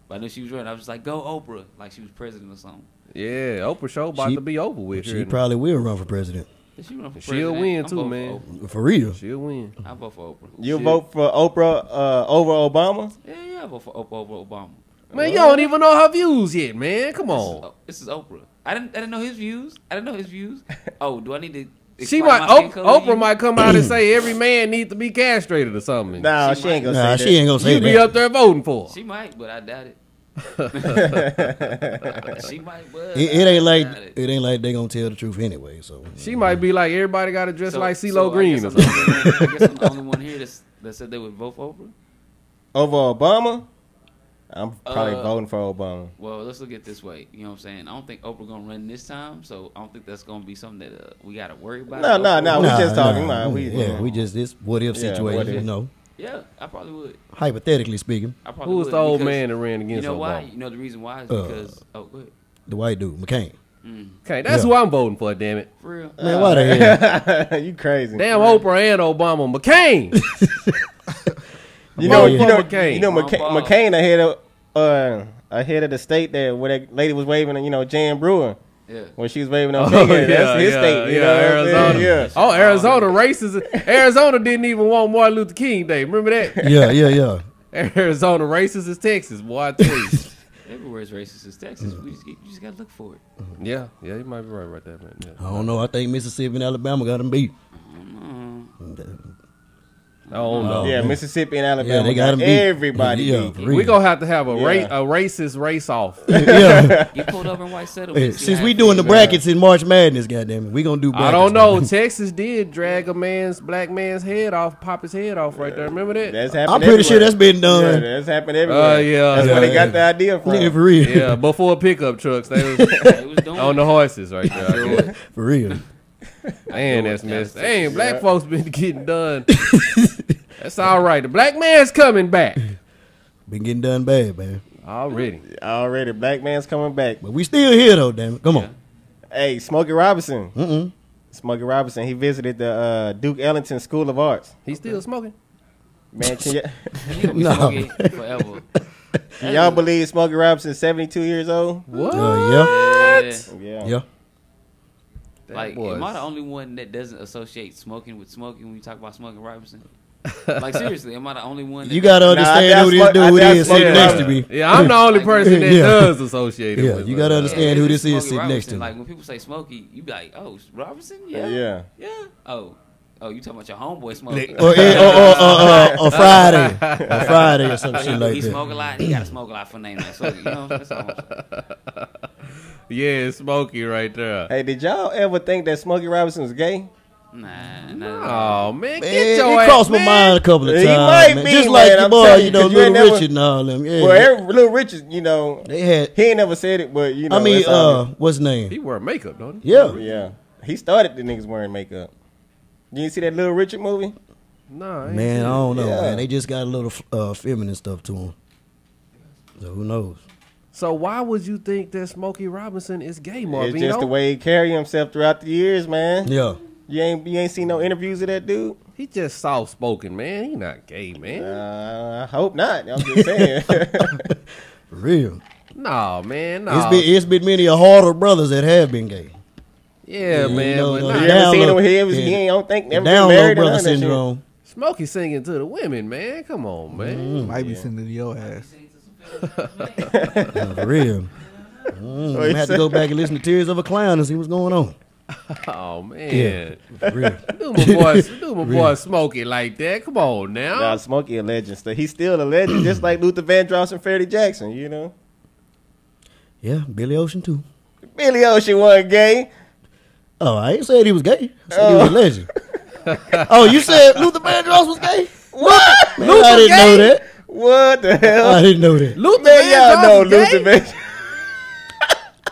But I knew she was running. I was just like, "Go Oprah!" Like she was president or something. Yeah, Oprah show about to be over with. She probably will run for president. She run for She'll win too, man. For real. She'll win. I vote for Oprah. You vote for Oprah over Obama? Yeah, I vote for Oprah over Obama. Man, you don't even know her views yet, man. Come on. This is Oprah. I didn't know his views. Oh, do I need to? Oprah might come out and say every man needs to be castrated or something. Nah, she ain't gonna say that. She ain't gonna say that. You be up there voting for her. She might, but I doubt it. She might, but it ain't like they gonna tell the truth anyway. So she might be like everybody got to dress like CeeLo Green or something. I guess I'm the only one here that said they would vote for Oprah. Over Obama? I'm probably voting for Obama. Well, let's look at it this way. You know what I'm saying? I don't think Oprah gonna run this time, so I don't think that's gonna be something that we gotta worry about. No. We just talking. We just this what if situation. You know. Yeah, I probably would. Hypothetically speaking. Who was the old man that ran against Obama? You know why? You know the reason why is because go ahead. The white dude, McCain. Okay, that's who I'm voting for. Damn it, for real. Man, why the hell? You crazy? Damn, Oprah and Obama, McCain. You know, McCain ahead of the state there where that lady was waving, Jan Brewer. Yeah. When she was waving her finger, that's his state. You know Arizona. Yeah. Oh, Arizona racist. Arizona didn't even want Martin Luther King Day. Remember that? Yeah. Arizona racist is Texas, boy. I tell you. Everywhere's racist is Texas. You just gotta look for it. Yeah, you might be right there, man. Yeah. I don't know. I think Mississippi and Alabama got them beat. Oh no! Yeah, Mississippi and Alabama. They got everybody. We gonna have to have a racist race off. Get pulled over in white settlements. Since we doing the brackets in March Madness, goddamn it, we gonna do brackets. I don't know. Texas did drag black man's head off, pop his head off right there. Remember that? That's happened. I'm pretty sure that's been done. Yeah, that's happened everywhere. That's where they got the idea from. Yeah, for real. Yeah, before pickup trucks, they was on the horses right there. For real. Man, that's messed. Dang, black folks been getting done. That's all right. The black man's coming back. Been getting done bad, man. Already. Black man's coming back. But we still here, though, damn it. Come on. Hey, Smokey Robinson. Smokey Robinson, he visited the Duke Ellington School of Arts. He's still smoking? Man, can you be smoking forever. Can y'all believe Smokey Robinson's 72 years old? What? Yeah. Like, am I the only one that doesn't associate smoking with smoking when you talk about Smokey Robinson? Like, seriously, am I the only one? You gotta understand who this dude is sitting next to me. Yeah, I'm the only person that does associate it with. You gotta understand who this is sitting next to me. Like, when people say Smokey, you be like, oh, Robinson? Yeah. Oh, you talking about your homeboy Smokey? Or Friday. Or Friday or some shit like that. He smoke a lot. He gotta smoke a lot for name that. So, you know, that's all I'm saying. Yeah, Smokey right there. Hey, did y'all ever think that Smokey Robinson was gay? Nah. Oh, man, get your ass. It crossed my mind a couple of times. He might be, just like your boy, Little Richard and all them. Yeah. Well, Little Richard, he ain't never said it, but I mean, what's his name? He wear makeup, don't he? Yeah. He started the niggas wearing makeup. You didn't see that Little Richard movie? No, man, I don't know. Man, they just got a little feminine stuff to them. So who knows? So why would you think that Smokey Robinson is gay, Marvino? It's just the way he carry himself throughout the years, man. Yeah. You ain't seen no interviews of that dude? He just soft spoken, man. He not gay, man. I hope not. I'm just saying. For real. No, man. No. It's been many harder brothers that have been gay. Yeah, man. You ever seen him? He don't think never been married. Brother syndrome. Smokey singing to the women, man. Come on, man. Might be singing to your ass. For real. I had to go back and listen to Tears of a Clown and see what's going on. Oh man, yeah. do my boy Smokey like that. Come on now. Nah, Smokey a legend. He's still a legend, just like Luther Vandross and Freddie Jackson. You know. Yeah, Billy Ocean too. Billy Ocean wasn't gay. Oh, I ain't said he was gay. I said he was a legend. Oh, you said Luther Vandross was gay? What? Man, I didn't know that. What the hell? I didn't know that. Luther Vandross, y'all know Luther Vandross.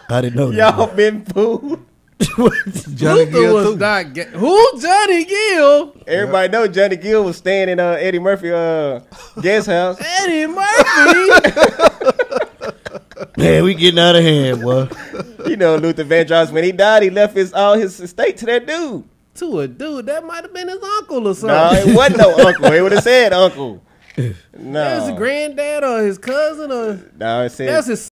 I didn't know that. Y'all been fooled. Johnny Gill was not gay. Who? Johnny Gill? Everybody know Johnny Gill was staying in Eddie Murphy guest house. Eddie Murphy? Man, we getting out of hand, boy. You know Luther Vandross, when he died, he left all his estate to that dude. To a dude? That might have been his uncle or something. No, it wasn't no uncle. It would have said uncle. No. That's his granddad or his cousin or... No, it said... That's his